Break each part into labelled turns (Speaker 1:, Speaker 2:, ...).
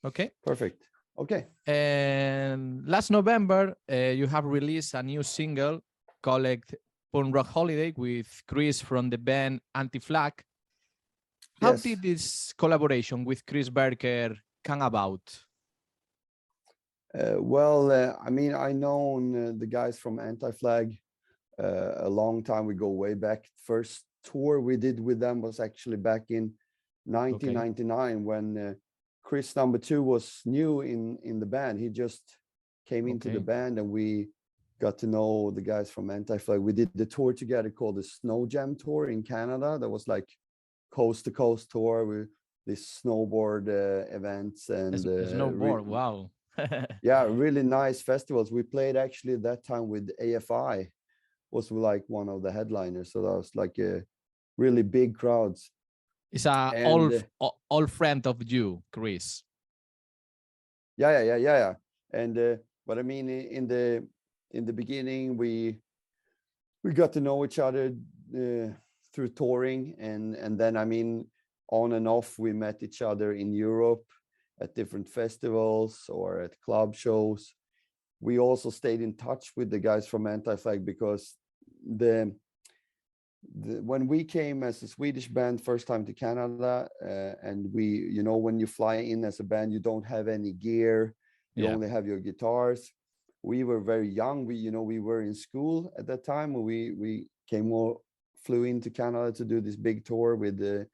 Speaker 1: Okay.
Speaker 2: Perfect. Okay.
Speaker 1: And last November, you have released a new single called Punk Rock Holiday with Chris from the band AntiFlag. How
Speaker 2: Yes.
Speaker 1: did this collaboration with Chris Berker come about?
Speaker 2: I mean, I known the guys from AntiFlag a long time. We go way back. First tour we did with them was actually back in 1999 when Chris number two was new in the band. He just came into the band and we got to know the guys from AntiFlag. We did the tour together called the Snow Jam Tour in Canada. That was like coast to coast tour with these snowboard events and
Speaker 1: Snowboard, wow.
Speaker 2: yeah, really nice festivals. We played actually that time with AFI, was like one of the headliners. So that was like a really big crowds.
Speaker 1: It's a old friend of you, Chris.
Speaker 2: Yeah. And but I mean, in the beginning, we got to know each other through touring, and then I mean, on and off, we met each other in Europe at different festivals or at club shows. We also stayed in touch with the guys from AntiFlag because when we came as a Swedish band first time to Canada, and we, you know, when you fly in as a band, you don't have any gear, you only have your guitars. We were very young. We were in school at that time. We flew into Canada to do this big tour with the,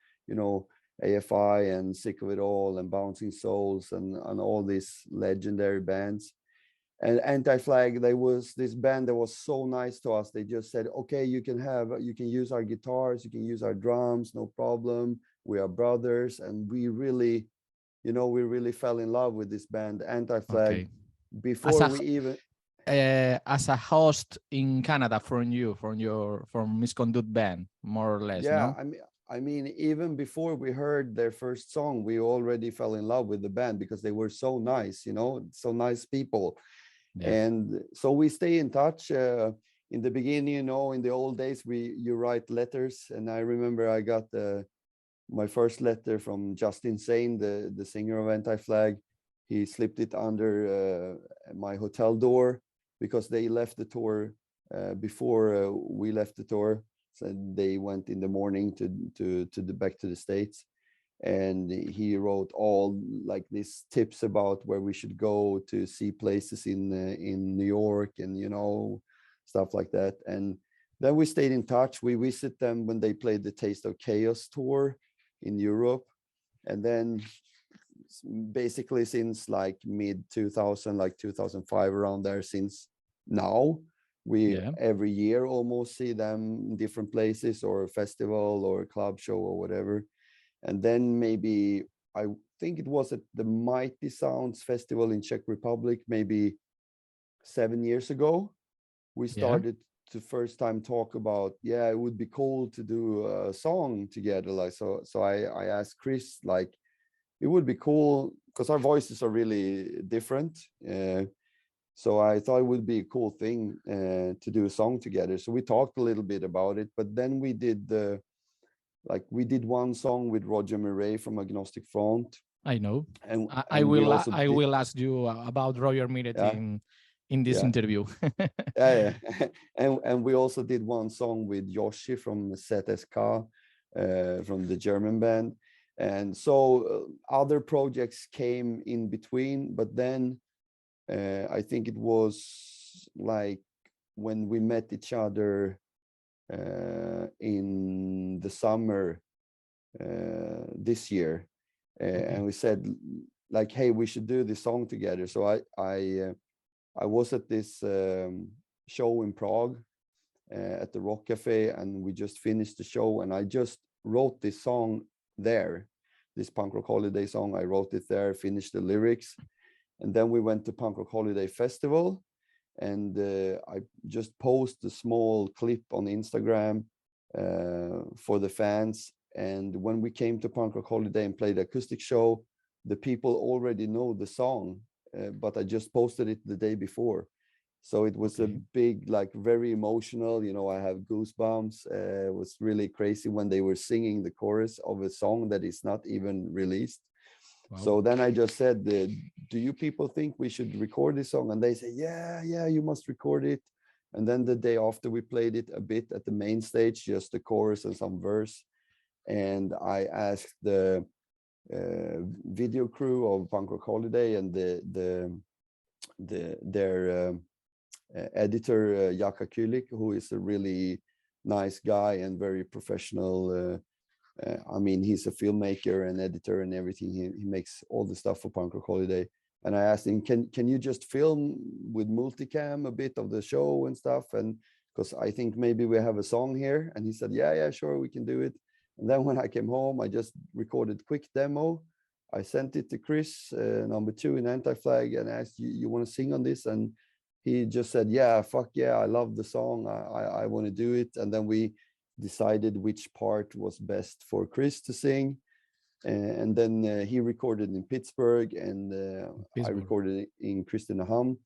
Speaker 2: AFI and Sick of It All and Bouncing Souls and all these legendary bands. And AntiFlag, they was this band that was so nice to us. They just said, okay, you can use our guitars, you can use our drums, no problem. We are brothers. And we really fell in love with this band, AntiFlag, before we even
Speaker 1: as a host in Canada from Misconduct band, more or less.
Speaker 2: Yeah,
Speaker 1: no?
Speaker 2: I mean, even before we heard their first song, we already fell in love with the band because they were so nice, so nice people. Yeah. And so we stay in touch. In the beginning, in the old days, you write letters, and I remember I got my first letter from Justin Sane, the singer of AntiFlag. He slipped it under my hotel door because they left the tour before we left the tour. So they went in the morning back to the States, and he wrote all like these tips about where we should go to see places in New York and stuff like that. And then we stayed in touch. We visit them when they played the Taste of Chaos tour in Europe, and then basically since like mid 2000, like 2005, around there, since now we every year almost see them in different places or a festival or a club show or whatever. And then maybe I think it was at the Mighty Sounds Festival in Czech Republic, maybe 7 years ago, we started to first time talk about, it would be cool to do a song together. Like, so I asked Chris, like, it would be cool because our voices are really different. So I thought it would be a cool thing to do a song together. So we talked a little bit about it, but then we did one song with Roger Murray from Agnostic Front.
Speaker 1: I know.
Speaker 2: And
Speaker 1: I will ask you about Roger Murray in this interview.
Speaker 2: yeah. And we also did one song with Yoshi from ZSK, from the German band. And so other projects came in between, but then I think it was like when we met each other in the summer this year, and we said like, hey, we should do this song together. So I was at this show in Prague at the Rock Cafe, and we just finished the show, and I just wrote this song there, this Punk Rock Holiday song. I wrote it there, finished the lyrics, and then we went to Punk Rock Holiday Festival, and I just posted a small clip on Instagram for the fans. And when we came to Punk Rock Holiday and played the acoustic show, the people already know the song, but I just posted it the day before. So it was a big, like very emotional, I have goosebumps. It was really crazy when they were singing the chorus of a song that is not even released.
Speaker 1: Wow.
Speaker 2: So then I just said, do you people think we should record this song? And they say, yeah, you must record it. And then the day after, we played it a bit at the main stage, just the chorus and some verse. And I asked the video crew of Punk Rock Holiday and their editor, Jaka Kulik, who is a really nice guy and very professional. I mean, he's a filmmaker and editor and everything. He makes all the stuff for Punk Rock Holiday. And I asked him, can you just film with multicam a bit of the show and stuff? And because I think maybe we have a song here. And he said, yeah, sure, we can do it. And then when I came home, I just recorded quick demo. I sent it to Chris, number 2 in AntiFlag, and asked, you want to sing on this? And he just said, yeah, fuck yeah, I love the song. I want to do it. And then we decided which part was best for Chris to sing. And then he recorded in Pittsburgh, and I recorded in Kristinehamn.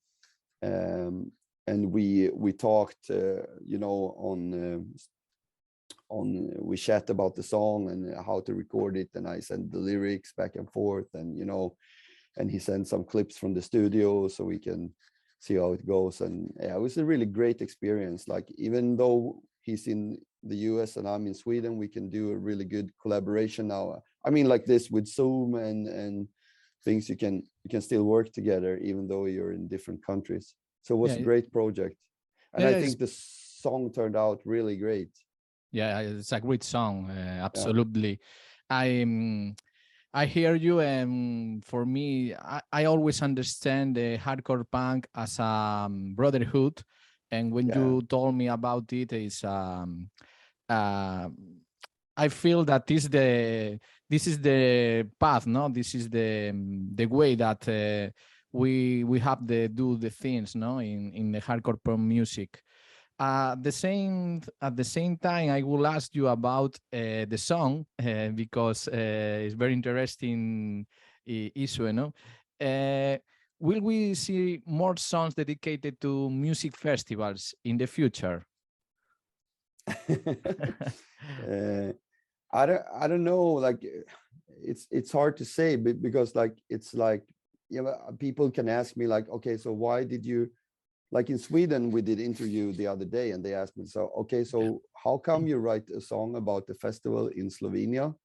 Speaker 2: And we talked, we chat about the song and how to record it. And I sent the lyrics back and forth, and, and he sent some clips from the studio so we can see how it goes. And yeah, it was a really great experience. Like, even though he's in the US and I'm in Sweden, we can do a really good collaboration now. I mean, like this with Zoom and things, you can still work together even though you're in different countries. So it was a great project. And I think the song turned out really great.
Speaker 1: Yeah, it's a great song. Absolutely. Yeah. I hear you, and for me, I always understand the hardcore punk as a brotherhood. And when you told me about it, I feel that this is the path, no? This is the way that we have to do the things, no? In the hardcore punk music. At the same time, I will ask you about the song because it's very interesting issue, no? Will we see more songs dedicated to music festivals in the future?
Speaker 2: I don't know. Like, it's hard to say, because like it's like, people can ask me like, okay, so why did you? Like in Sweden, we did interview the other day, and they asked me, so okay, so how come you write a song about the festival in Slovenia?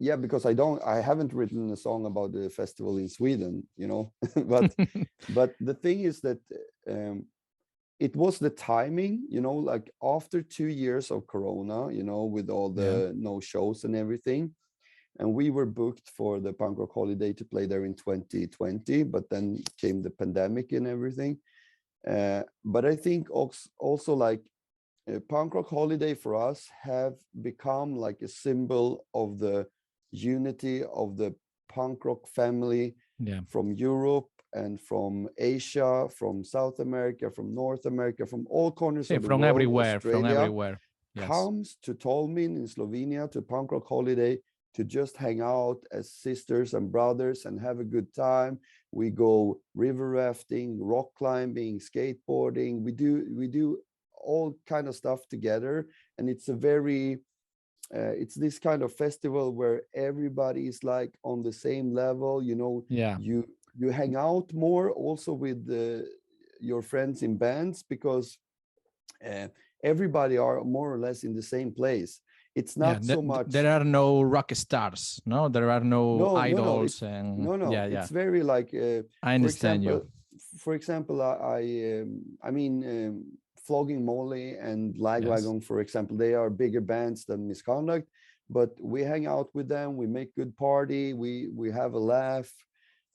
Speaker 2: Yeah, because I haven't written a song about the festival in Sweden, but the thing is that it was the timing, like after 2 years of Corona, with all the no shows and everything. And we were booked for the Punk Rock Holiday to play there in 2020, but then came the pandemic and everything. But I think also like Punk Rock Holiday for us have become like a symbol of the unity of the punk rock family from Europe and from Asia, from South America, from North America, from all corners of the world.
Speaker 1: From everywhere.
Speaker 2: Comes to Tolmin in Slovenia to Punk Rock Holiday to just hang out as sisters and brothers and have a good time. We go river rafting, rock climbing, skateboarding. We do all kind of stuff together, and it's a very it's this kind of festival where everybody is like on the same level. You hang out more also with your friends in bands, because everybody are more or less in the same place. It's not so much.
Speaker 1: There are no rock stars, no. There are no idols,
Speaker 2: no. It's very like.
Speaker 1: I understand you.
Speaker 2: For example, I mean, Flogging Molly and Lagwagon, for example, they are bigger bands than Misconduct, but we hang out with them. We make good party. We have a laugh,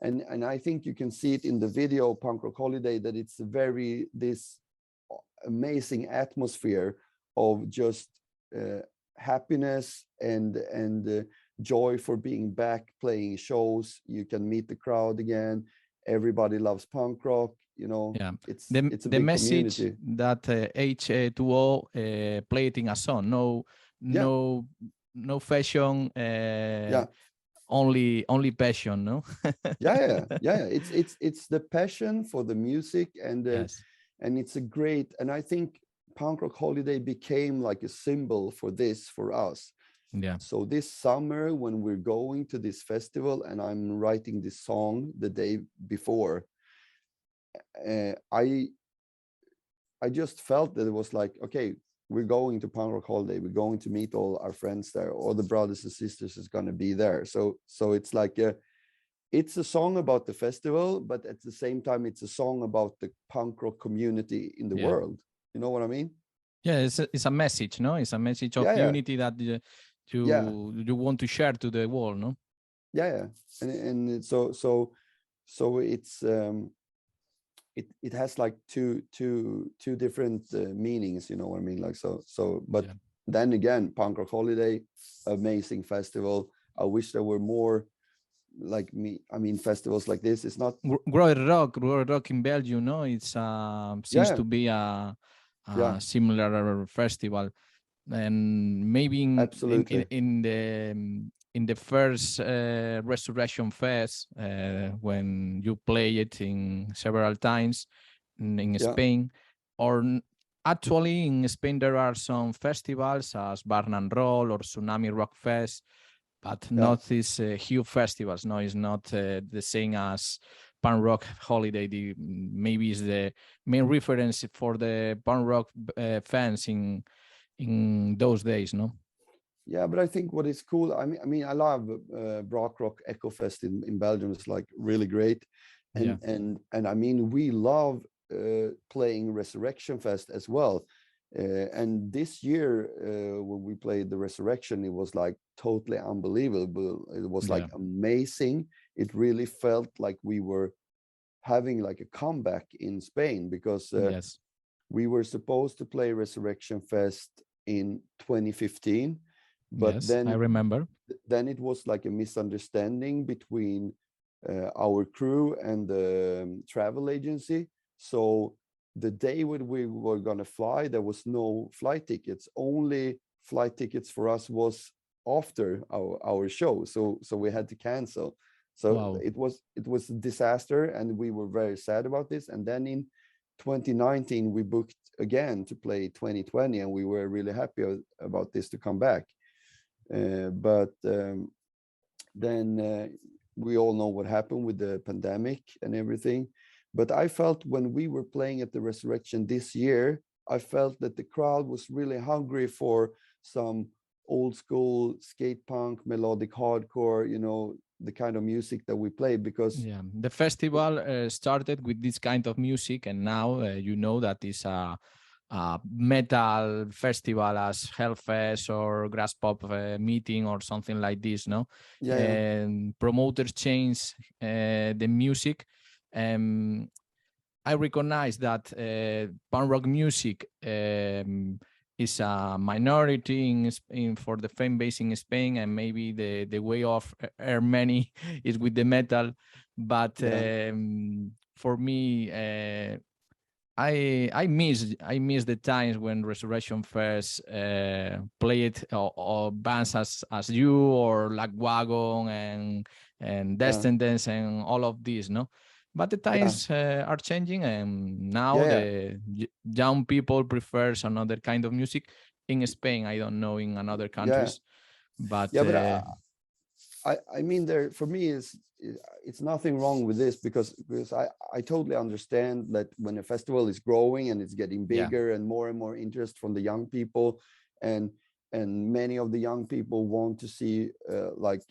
Speaker 2: and I think you can see it in the video Punk Rock Holiday that it's this amazing atmosphere of just. Happiness and joy for being back playing shows. You can meet the crowd again. Everybody loves punk rock. It's a big
Speaker 1: message
Speaker 2: community.
Speaker 1: That H2O played in a song. No fashion. Only passion. No.
Speaker 2: yeah. It's the passion for the music, and it's a great. And I think Punk Rock Holiday became like a symbol for this for us.
Speaker 1: Yeah.
Speaker 2: So this summer, when we're going to this festival and I'm writing this song the day before, I just felt that it was like, okay, we're going to Punk Rock Holiday. We're going to meet all our friends there. All the brothers and sisters is going to be there. So it's like it's a song about the festival, but at the same time, it's a song about the punk rock community in the world. You know what I mean?
Speaker 1: Yeah, it's a message, no? It's a message of unity that you want to share to the world, no?
Speaker 2: Yeah. And so it's it has like two different meanings, you know what I mean? Like but then again, Punk Rock Holiday, amazing festival. I wish there were more like festivals like this. It's not
Speaker 1: Grow Rock in Belgium, no? It's seems to be a similar festival, and maybe in the first Resurrection Fest, when you play it in several times in Spain, or actually in Spain there are some festivals as Barn and Roll or Tsunami Rock Fest, but not these huge festivals. No, it's not the same as Punk Rock Holiday. Maybe is the main reference for the punk rock fans in those days, no?
Speaker 2: Yeah, but I think what is cool, I mean, I love Brock Rock Echo Fest in Belgium. It's like really great, and I mean, we love playing Resurrection Fest as well. And this year, when we played the Resurrection, it was like totally unbelievable. It was like amazing. It really felt like we were having like a comeback in Spain, because we were supposed to play Resurrection Fest in 2015. But then
Speaker 1: I remember.
Speaker 2: Then it was like a misunderstanding between our crew and the travel agency. So the day when we were going to fly, there was no flight tickets. Only flight tickets for us was after our show. So we had to cancel. So it was a disaster, and we were very sad about this. And then in 2019, we booked again to play 2020, and we were really happy about this to come back. But then we all know what happened with the pandemic and everything. But I felt when we were playing at the Resurrection this year, I felt that the crowd was really hungry for some old school skate punk, melodic hardcore, you know, the kind of music that we play. Because
Speaker 1: the festival started with this kind of music, and now you know that it's a metal festival as Hellfest or Grass Pop meeting or something like this, no? And promoters change the music. I recognize that punk rock music is a minority for the fan base in Spain, and maybe the way of earn money is with the metal. But for me, I miss the times when Resurrection Fest played or bands as you or Lagwagon and Descendants and all of this, no? But the times are changing, and now the young people prefers another kind of music in Spain. I don't know in other countries, but
Speaker 2: I mean, there for me it's nothing wrong with this, because I totally understand that when a festival is growing and it's getting bigger and more interest from the young people, and many of the young people want to see like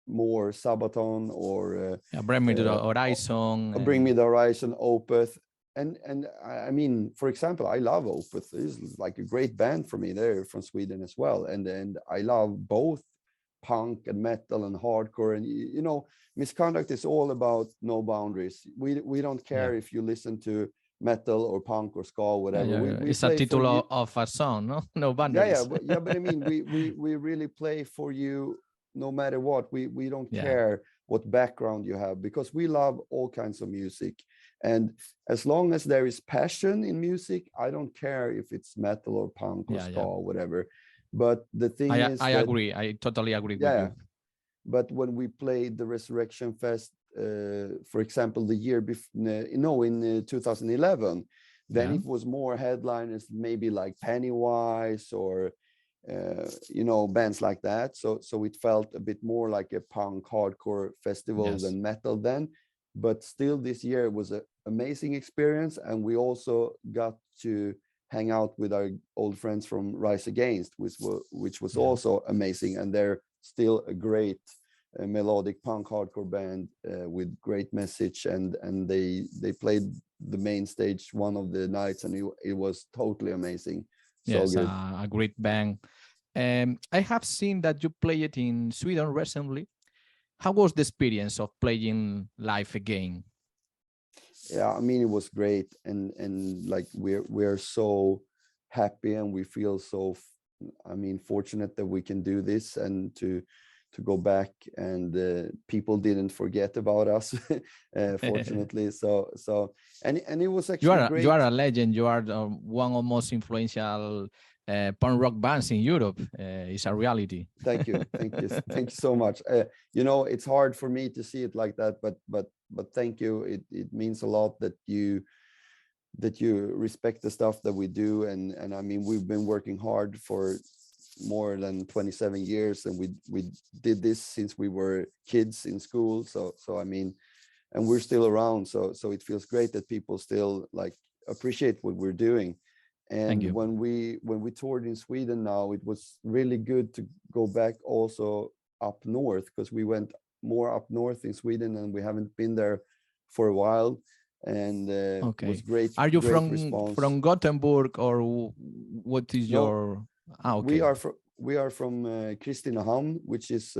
Speaker 2: more Sabaton or
Speaker 1: Bring Me the Horizon,
Speaker 2: Bring Me the Horizon, Opeth. And I mean, for example, I love Opeth. It's like a great band for me. They're from Sweden as well, and I love both punk and metal and hardcore. And you know, Misconduct is all about no boundaries. We don't care if you listen to metal or punk or ska or whatever. We
Speaker 1: it's a title of a song, no? No boundaries.
Speaker 2: But I mean, we really play for you no matter what. We don't care what background you have, because we love all kinds of music. And as long as there is passion in music, I don't care if it's metal or punk or ska or whatever. But the thing is,
Speaker 1: I agree. I totally agree with you.
Speaker 2: But when we played the Resurrection Fest, for example, the year before, in 2011, then it was more headliners, maybe like Pennywise or bands like that. So it felt a bit more like a punk hardcore festival than metal then. But still, this year was an amazing experience, and we also got to hang out with our old friends from Rise Against, which was also amazing. And they're still a great melodic punk hardcore band with great message. And they played the main stage one of the nights, and it was totally amazing. So good.
Speaker 1: A great band. I have seen that you played in Sweden recently. How was the experience of playing live again?
Speaker 2: Yeah, I mean, it was great, and like we're so happy, and we feel so fortunate that we can do this and to go back, and people didn't forget about us, fortunately. And it was actually great.
Speaker 1: You are a legend. You are one of the most influential punk rock bands in Europe. It's a reality.
Speaker 2: Thank you so much. It's hard for me to see it like that, but thank you. It means a lot that you respect the stuff that we do, and I mean, we've been working hard for more than 27 years, and we did this since we were kids in school. So I mean, and we're still around. So it feels great that people still like appreciate what we're doing. And when we toured in Sweden now, it was really good to go back also up north, because we went more up north in Sweden, and we haven't been there for a while. And it was great.
Speaker 1: Are you
Speaker 2: response.
Speaker 1: from Gothenburg, or what is your?
Speaker 2: We are from Kristinehamn, which is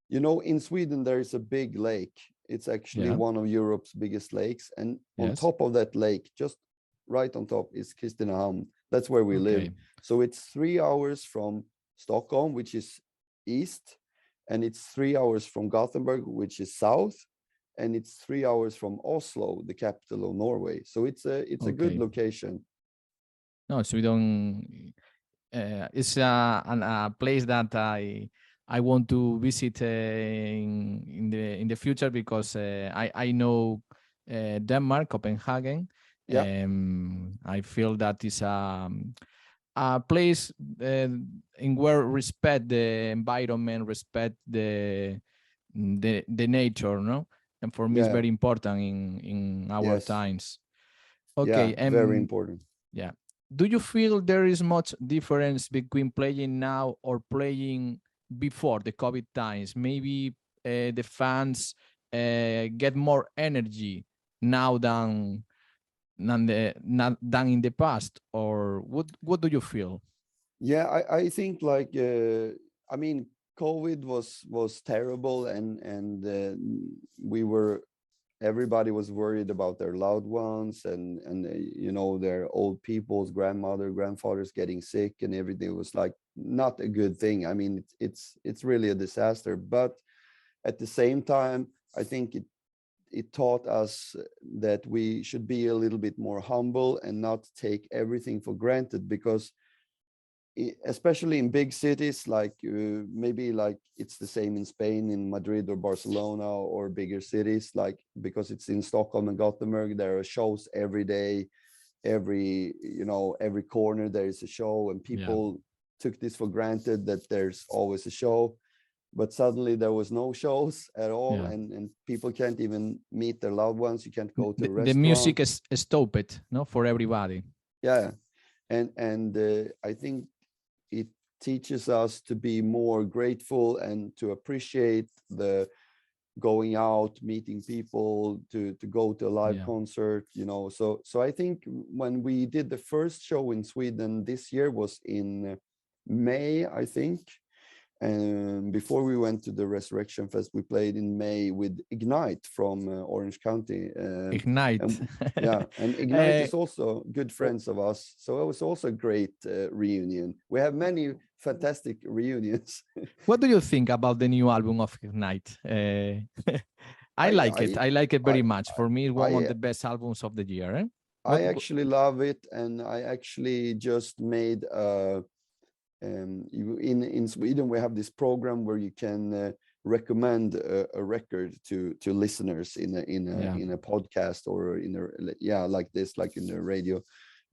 Speaker 2: in Sweden there is a big lake. It's actually one of Europe's biggest lakes, and on top of that lake, just right on top, is Kristinehamn. That's where we live. So it's 3 hours from Stockholm, which is east, and it's 3 hours from Gothenburg, which is south, and it's 3 hours from Oslo, the capital of Norway. So it's a good location.
Speaker 1: No, Sweden is a place that I want to visit in the future, because I know Denmark, Copenhagen. I feel that is a place in where respect the environment, respect the nature, no? And for me, it's very important in our times. Okay,
Speaker 2: very important.
Speaker 1: Yeah. Do you feel there is much difference between playing now or playing before the COVID times? Maybe the fans get more energy now than in the past, or what do you feel?
Speaker 2: Yeah, I think like I mean, COVID was terrible, and everybody was worried about their loved ones, and their old people's grandfathers getting sick, and everything was like not a good thing. I mean, it's really a disaster. But at the same time, I think it taught us that we should be a little bit more humble and not take everything for granted, because especially in big cities, like maybe like it's the same in Spain, in Madrid or Barcelona, or bigger cities, like because it's in Stockholm and Gothenburg, there are shows every day, every corner there is a show, and people took this for granted, that there's always a show. But suddenly there was no shows at all, and people can't even meet their loved ones. You can't go to a restaurant.
Speaker 1: The music is stopped, no, for everybody.
Speaker 2: Yeah, and I think it teaches us to be more grateful and to appreciate the going out, meeting people, to go to a live concert. So I think when we did the first show in Sweden this year was in May, I think. And before we went to the Resurrection Fest, we played in May with Ignite from Orange County.
Speaker 1: Ignite.
Speaker 2: And Ignite is also good friends of us. So it was also a great reunion. We have many fantastic reunions.
Speaker 1: What do you think about the new album of Ignite? I like it. I like it very much. For me, it's one of the best albums of the year.
Speaker 2: I actually love it. And I actually just made in Sweden, we have this program where you can recommend a record to listeners in a podcast, or like this, like in the radio.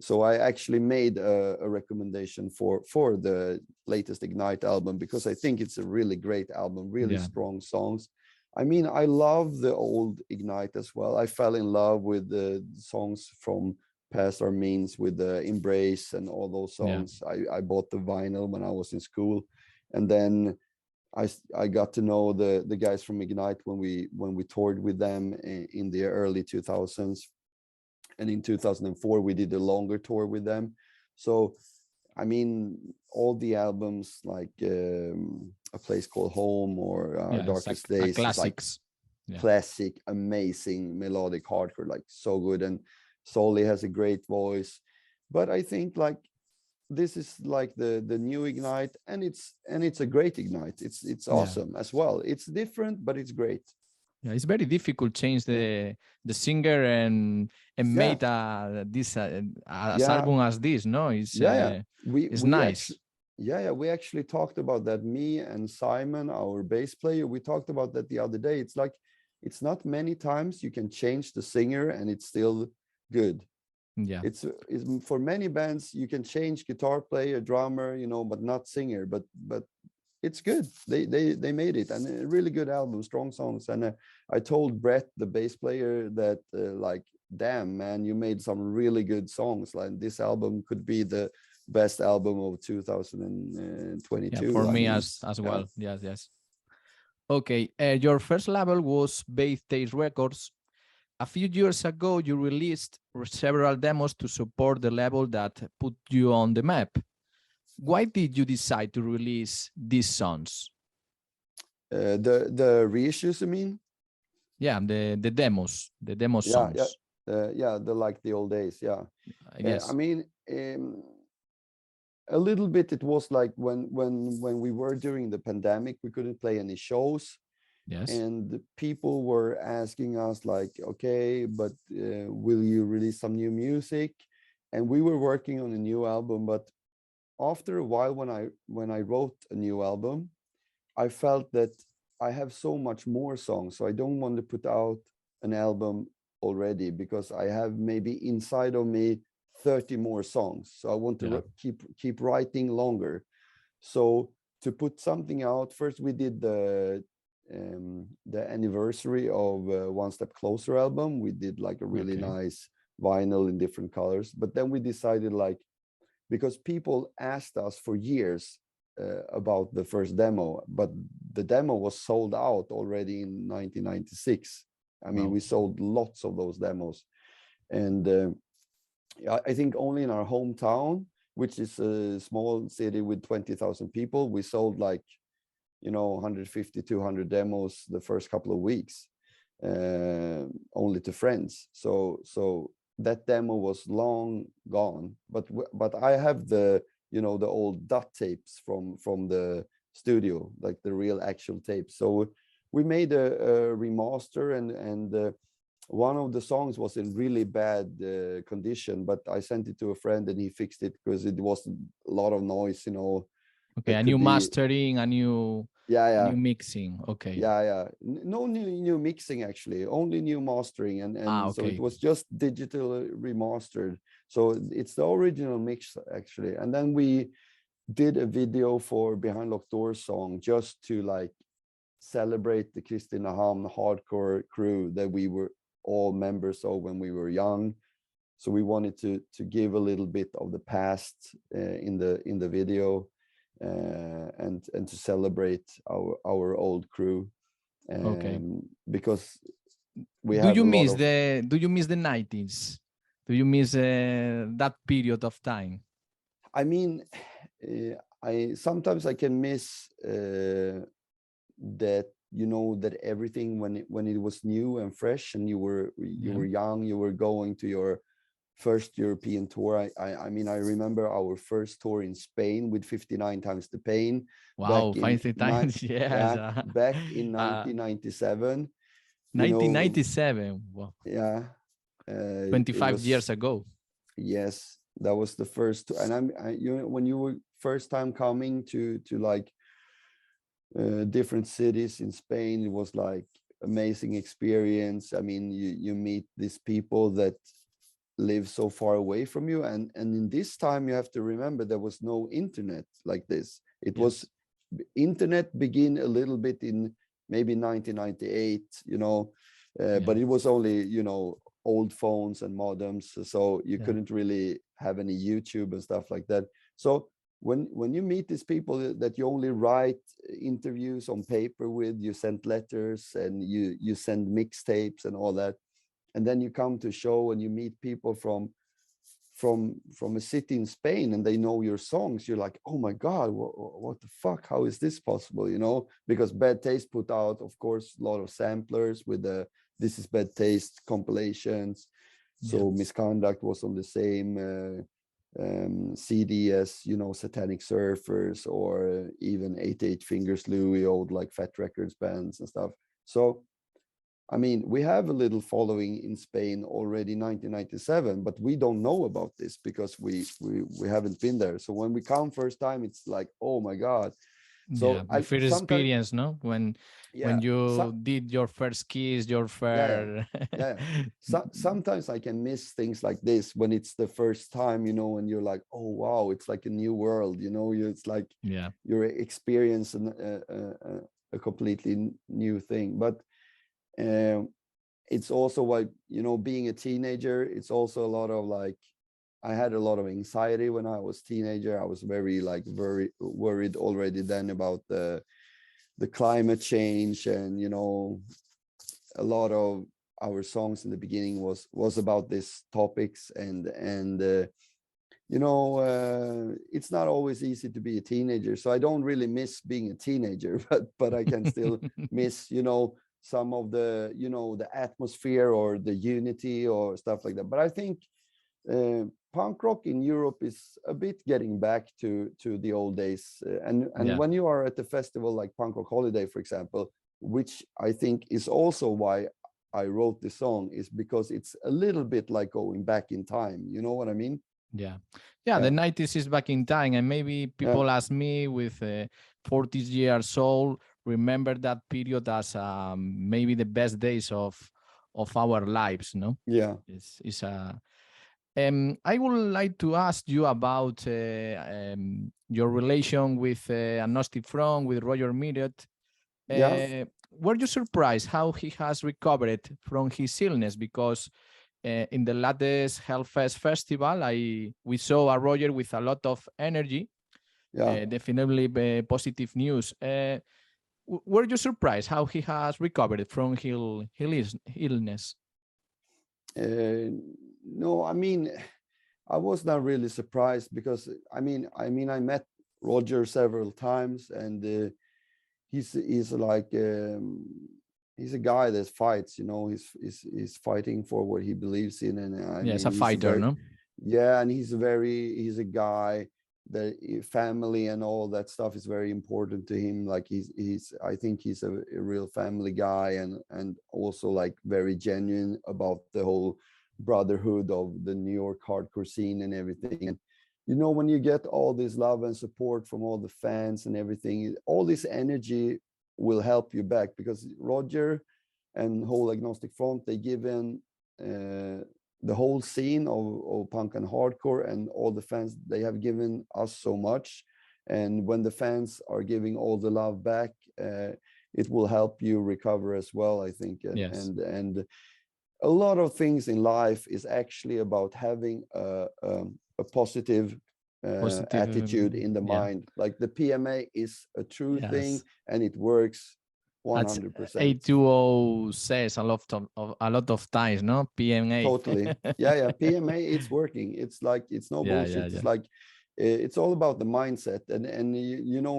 Speaker 2: So I actually made a recommendation for the latest Ignite album, because I think it's a really great album, really strong songs. I mean, I love the old Ignite as well. I fell in love with the songs from Past Our Means, with the Embrace and all those songs. I bought the vinyl when I was in school, and then I got to know the guys from Ignite when we toured with them in the early 2000s. And in 2004 we did a longer tour with them. So I mean, all the albums like A Place Called Home or Darkest Days,
Speaker 1: classics.
Speaker 2: Like classic, amazing melodic hardcore, like so good. And Solly has a great voice. But I think like this is like the new Ignite, and it's a great Ignite. It's awesome as well. It's different, but it's great.
Speaker 1: Yeah, it's very difficult to change the singer and made this album as this. No, it's it's nice.
Speaker 2: We actually talked about that. Me and Simon, our bass player, we talked about that the other day. It's like it's not many times you can change the singer and it's still good.
Speaker 1: Yeah,
Speaker 2: it's for many bands you can change guitar player, drummer, you know, but not singer. But it's good. They made it, and a really good album, strong songs. And I told Brett, the bass player, that like, damn man, you made some really good songs. Like this album could be the best album of 2022.
Speaker 1: Yeah, for me as well. Yes. Okay, your first label was Base Taste Records. A few years ago, you released several demos to support the label that put you on the map. Why did you decide to release these songs?
Speaker 2: The reissues, I mean?
Speaker 1: Yeah, the demos, the demo songs.
Speaker 2: The like the old days.
Speaker 1: Yes.
Speaker 2: I mean, a little bit. It was like when we were during the pandemic, we couldn't play any shows.
Speaker 1: Yes.
Speaker 2: And people were asking us like, okay, but will you release some new music? And we were working on a new album, but after a while, when I wrote a new album, I felt that I have so much more songs, so I don't want to put out an album already, because I have maybe inside of me 30 more songs. So I want to keep writing longer. So to put something out, first we did the anniversary of One Step Closer album. We did like a really nice vinyl in different colors. But then we decided, like, because people asked us for years about the first demo, but the demo was sold out already in 1996. I mean, we sold lots of those demos. And I think only in our hometown, which is a small city with 20,000 people, we sold like, 150, 200 demos the first couple of weeks, only to friends. So that demo was long gone, but I have the the old dot tapes from the studio, like the real actual tapes. So we made a remaster, and one of the songs was in really bad condition, but I sent it to a friend and he fixed it, because it was a lot of noise.
Speaker 1: Okay, a new mastering, a new new mixing. Okay.
Speaker 2: No new mixing, actually, only new mastering, and so it was just digital remastered. So it's the original mix, actually. And then we did a video for Behind Locked Doors song, just to like celebrate the Kristinehamn hardcore crew that we were all members of when we were young. So we wanted to give a little bit of the past in the video. And to celebrate our old crew, because we have
Speaker 1: do you miss the 90s? Do you miss that period of time?
Speaker 2: I mean, I sometimes I can miss that, that everything when it was new and fresh, and you were young, you were going to your first European tour. I mean, I remember our first tour in Spain with 59 Times the Pain.
Speaker 1: Wow, 50 times, yes.
Speaker 2: Back in 1997.
Speaker 1: 1997, wow.
Speaker 2: Yeah.
Speaker 1: 25 years ago.
Speaker 2: Yes, that was the first. And when you were first time coming to like different cities in Spain, it was like amazing experience. I mean, you meet these people that live so far away from you, and in this time you have to remember there was no internet like this. It was internet begin a little bit in maybe 1998, but it was only, old phones and modems, so you couldn't really have any YouTube and stuff like that. So when you meet these people that you only write interviews on paper with, you send letters and you send mixtapes and all that, and then you come to a show and you meet people from a city in Spain and they know your songs, you're like, oh my God, what the fuck? How is this possible? Because Bad Taste put out, of course, a lot of samplers with the This Is Bad Taste compilations. So Misconduct was on the same CD as, Satanic Surfers, or even 88 Fingers Louie, old like Fat Records bands and stuff. So I mean, we have a little following in Spain already 1997, but we don't know about this because we haven't been there. So when we come first time, it's like, oh my God. So
Speaker 1: the first experience, no? When you did your first kiss, your first
Speaker 2: sometimes I can miss things like this when it's the first time, and you're like, oh wow, it's like a new world, it's like you're experiencing a completely new thing. But it's also like, being a teenager, it's also a lot of like, I had a lot of anxiety when I was teenager. I was very worried already then about the climate change, and a lot of our songs in the beginning was about these topics, and it's not always easy to be a teenager. So I don't really miss being a teenager, but I can still miss some of the the atmosphere or the unity or stuff like that. But I think punk rock in Europe is a bit getting back to the old days, and when you are at the festival like Punk Rock Holiday, for example, which I think is also why I wrote this song, is because it's a little bit like going back in time. You know what I mean?
Speaker 1: The 90s is back in time, and maybe people ask me with 40 years old, remember that period as maybe the best days of our lives, no? It's I would like to ask you about your relation with Agnostic Front, with Roger Miret. Were you surprised how he has recovered from his illness? Because in the latest Hellfest festival, we saw a Roger with a lot of energy, definitely positive news. Were you surprised how he has recovered from his illness?
Speaker 2: No, I mean, I was not really surprised, because I mean, I met Roger several times, and he's like he's a guy that fights. He's fighting for what he believes in, and
Speaker 1: he's a fighter, no?
Speaker 2: And he's a guy that family and all that stuff is very important to him. Like I think he's a real family guy, and also like very genuine about the whole brotherhood of the New York hardcore scene and everything. And when you get all this love and support from all the fans and everything, all this energy will help you back, because Roger and whole Agnostic Front, they give in the whole scene of punk and hardcore, and all the fans, they have given us so much. And when the fans are giving all the love back, it will help you recover as well, I think. And a lot of things in life is actually about having a positive attitude in the mind. Like the PMA is a true thing, and it works 100%.
Speaker 1: A2O says a lot of times, no? PMA.
Speaker 2: Totally. PMA, it's working. It's like, it's no bullshit. It's like, it's all about the mindset. And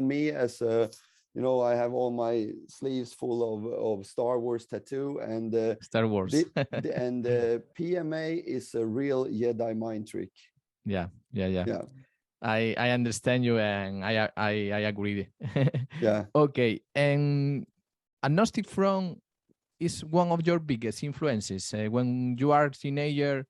Speaker 2: me as a, I have all my sleeves full of Star Wars tattoo, and
Speaker 1: Star Wars.
Speaker 2: and PMA is a real Jedi mind trick.
Speaker 1: Yeah. I understand you, and I agree. Okay. And Agnostic Front is one of your biggest influences. When you are a teenager,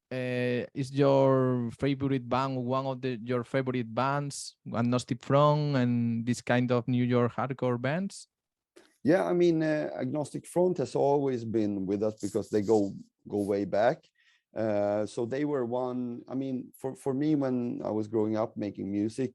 Speaker 1: is your favorite band one of your favorite bands, Agnostic Front and this kind of New York hardcore bands?
Speaker 2: Yeah, I mean, Agnostic Front has always been with us because they go way back. So they were one. I mean, for me, when I was growing up making music,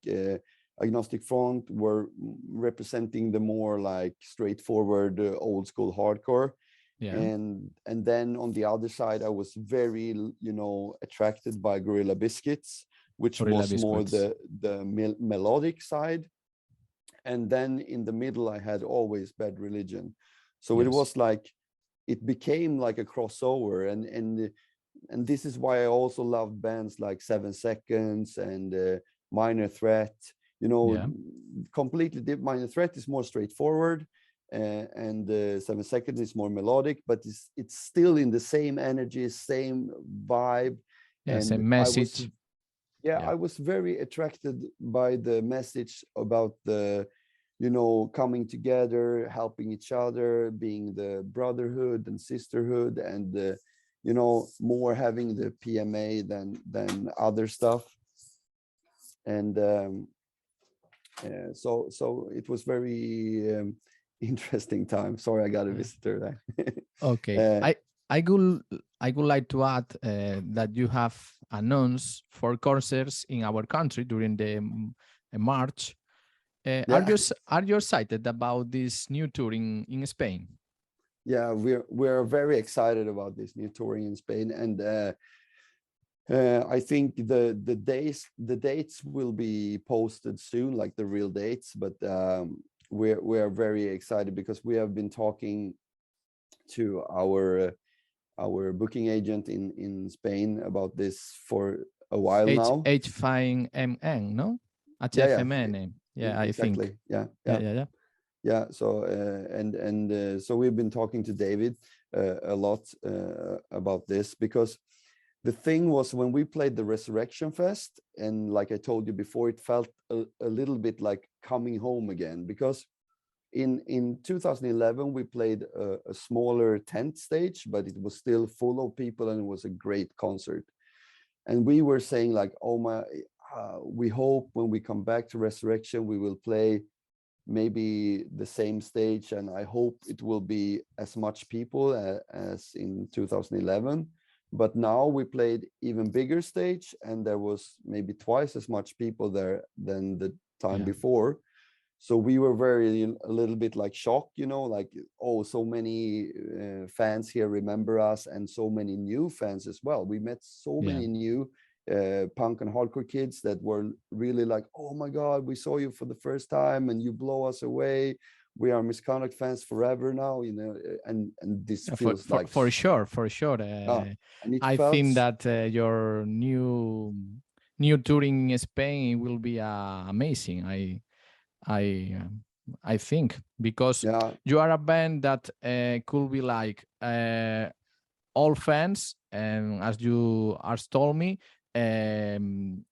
Speaker 2: Agnostic Front were representing the more like straightforward, old school hardcore.
Speaker 1: Yeah.
Speaker 2: And then on the other side, I was very, you know, attracted by Gorilla Biscuits, which
Speaker 1: Gorilla
Speaker 2: was more
Speaker 1: Biscuits.
Speaker 2: the melodic side. And then in the middle, I had Always Bad Religion. So it
Speaker 1: Yes.
Speaker 2: was like, it became like a crossover. And this is why I also loved bands like 7 Seconds and Minor Threat. You know,
Speaker 1: Yeah.
Speaker 2: completely different. Minor Threat is more straightforward, and 7 Seconds is more melodic, but it's still in the same energy, same vibe.
Speaker 1: Yeah.
Speaker 2: And
Speaker 1: Same
Speaker 2: I was,
Speaker 1: message.
Speaker 2: yeah,
Speaker 1: Yeah.
Speaker 2: I was very attracted by the message about the, you know, coming together, helping each other, being the brotherhood and sisterhood, and you know, more having the PMA than other stuff. And so it was very interesting time. Sorry, I got a visitor there.
Speaker 1: Okay. I would like to add that you have announced 4 concerts in our country during the March. Are
Speaker 2: Yeah,
Speaker 1: you excited about this new tour in Spain?
Speaker 2: yeah, we're very excited about this new touring in Spain, and I think the dates will be posted soon, like the real dates. But we're very excited because we have been talking to our booking agent in Spain about this for a while now.
Speaker 1: HFMN, no?
Speaker 2: Yeah, yeah,
Speaker 1: HFMN. Yeah, I think.
Speaker 2: exactly. Yeah,
Speaker 1: Yeah,
Speaker 2: yeah,
Speaker 1: yeah, yeah.
Speaker 2: yeah. So so we've been talking to David a lot about this, because the thing was, when we played the Resurrection Fest, and like I told you before, it felt a little bit like coming home again, because in 2011 we played a smaller tent stage, but it was still full of people and it was a great concert. And we were saying like, oh my, we hope when we come back to Resurrection we will play maybe the same stage, and I hope it will be as much people as in 2011. But now we played even bigger stage, and there was maybe twice as much people there than the time
Speaker 1: Yeah.
Speaker 2: before. So we were very a little bit like shocked, you know, like, oh, so many fans here remember us, and so many new fans as well. We met so
Speaker 1: Yeah.
Speaker 2: many new punk and hardcore kids that were really like, oh my god, we saw you for the first time and you blow us away. We are Misconduct fans forever now, you know. And this
Speaker 1: Yeah,
Speaker 2: feels like,
Speaker 1: for sure, for sure.
Speaker 2: and it
Speaker 1: I
Speaker 2: felt,
Speaker 1: think that your new touring in Spain will be amazing. I I think because
Speaker 2: yeah,
Speaker 1: you are a band that could be like all fans, and as you has told me, um,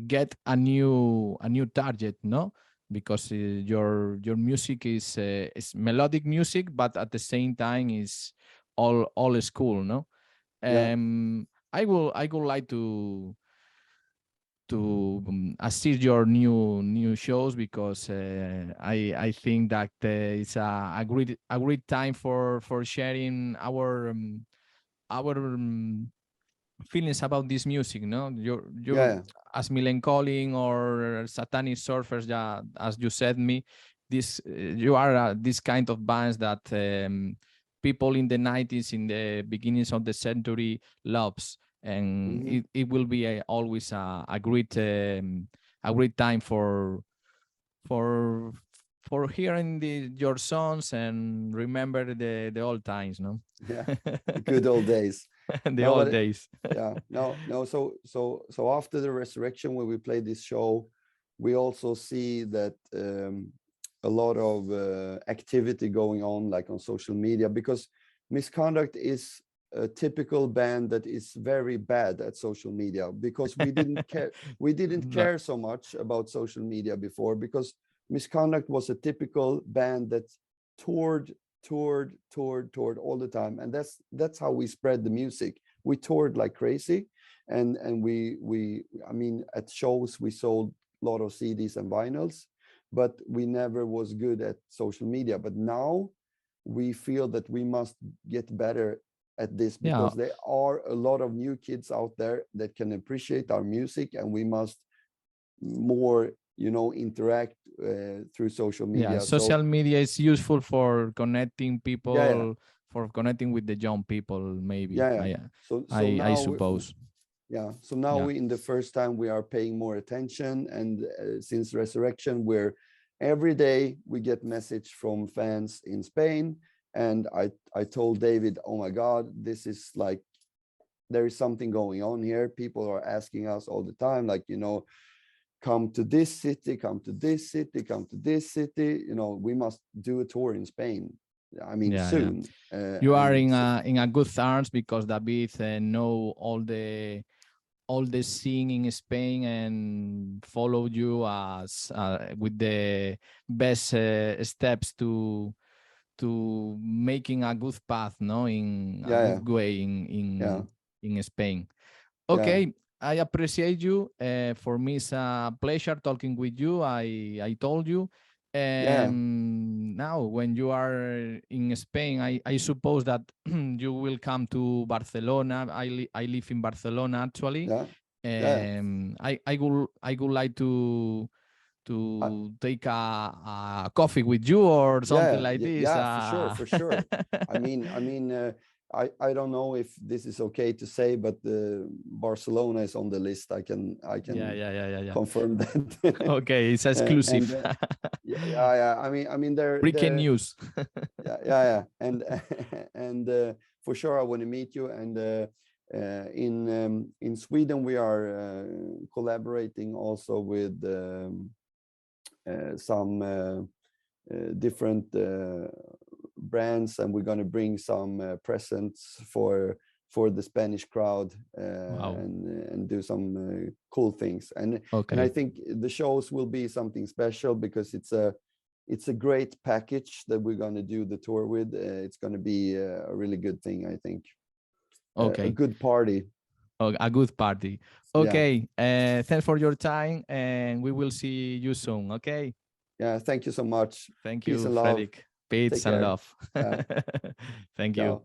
Speaker 1: get a new target, no? Because your music is melodic music, but at the same time is all school, no?
Speaker 2: yeah,
Speaker 1: I would like to assist your new shows, because I think that it's a great time for sharing our feelings about this music, no? You're
Speaker 2: yeah,
Speaker 1: as melancholy or satanic surfers, yeah, as you said me. This you are this kind of bands that people in the 90s, in the beginnings of the century, loves, and
Speaker 2: hmm,
Speaker 1: it will be always a great time for for hearing your songs and remember the old times, no?
Speaker 2: yeah, the good old days.
Speaker 1: The
Speaker 2: No,
Speaker 1: old
Speaker 2: but
Speaker 1: days.
Speaker 2: yeah, no. So after the Resurrection, when we play this show, we also see that a lot of activity going on, like on social media, because Misconduct is a typical band that is very bad at social media, because we didn't
Speaker 1: No,
Speaker 2: care so much about social media before, because Misconduct was a typical band that toured toured all the time, and that's how we spread the music. We toured like crazy, and we I mean, at shows we sold a lot of CDs and vinyls, but we never was good at social media. But now we feel that we must get better at this, because there are a lot of new kids out there that can appreciate our music, and we must more, you know, interact through social media.
Speaker 1: Social media is useful for connecting people, for connecting with the young people, maybe. I suppose.
Speaker 2: So now we, in the first time, we are paying more attention, and since resurrection, we're every day we get message from fans in Spain. And I told David, oh my God, this is like, there is something going on here. People are asking us all the time, like, you know, come to this city, come to this city, come to this city. You know, we must do a tour in Spain. I mean, soon.
Speaker 1: You are in a good hands, because David know all the scene in Spain and follow you as with the best steps to making a good path, no, in a good way in Spain. Okay, I appreciate you. For me, it's a pleasure talking with you. I told you. Now, when you are in Spain, I suppose that you will come to Barcelona. I live in Barcelona, actually. I would like to take a coffee with you or something like this.
Speaker 2: For sure. I mean, I don't know if this is okay to say, but Barcelona is on the list. I can confirm that.
Speaker 1: Okay, it's exclusive.
Speaker 2: I mean,
Speaker 1: breaking news.
Speaker 2: And for sure, I want to meet you. And in Sweden, we are collaborating also with some different brands, and we're going to bring some presents for the Spanish crowd, and do some cool things. And I think the shows will be something special, because it's a great package that we're going to do the tour with. It's going to be a really good thing, I think. A good party.
Speaker 1: A good party. Okay. Thanks for your time, and we will see you soon. Okay.
Speaker 2: Yeah. Thank you so much.
Speaker 1: Thank you, Fredrik. Peace and love. Thank you.